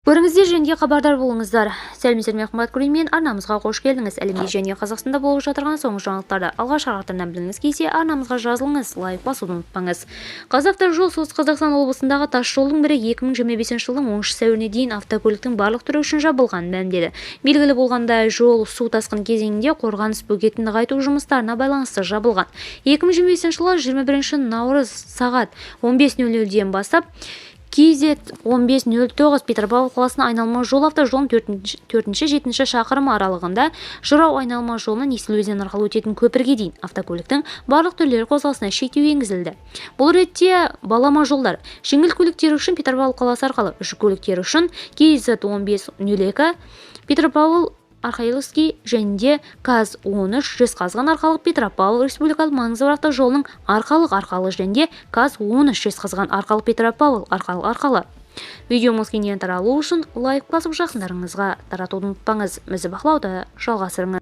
Көріңіздер және хабардар болыңыздар. Сәлеметсіздер, қымбатты көрермен, арнамызға қош келдіңіз. Әлемде және Қазақстанда болып жатырған соңғы жаңалықтарды алғаш ақпараттардан білгіңіз келсе, арнамызға жазылыңыз, лайк басуды ұмытпаңыз. Қазавтожол Солтүстік Қазақстан облысындағы тас жолдың бірі 2025 жылдың 10 сәуіріне дейін автокөліктің барлық түрі үшін жабылған мәлімдеді. Белгілі болғандай, жол су тасқын кезеңінде қорғаныс бөгетін нығайту жұмыстарына байланысты жабылған. 2025 жылы 21 наурыз сағат 15:00-ден бастап KZ1509 Петропавл қаласына айналма жол автожолының 4-7 шақырымы аралығында Жырау айналма жолынан Есіл өзені арқылы өтетін көпірге дейін автокөліктің барлық түрлері қозғалысына шектеу енгізілді. Бұл ретте балама жолдар жеңіл көліктер үшін Петропавл қаласы арқылы, жүк көліктері үшін KZ1502 Петропавл Архаиловский және КАЗ-13 Жезқазған арқалық Петропавл республикалық маңызы бар автожолының арқалық және КАЗ-13 Жезқазған арқалық Петропавл арқалы. Видеомыз кеңінен таралу үшін лайк басып жақындарыңызға таратуды ұмытпаңыз. Бізді бақылауды жалғастырыңыз.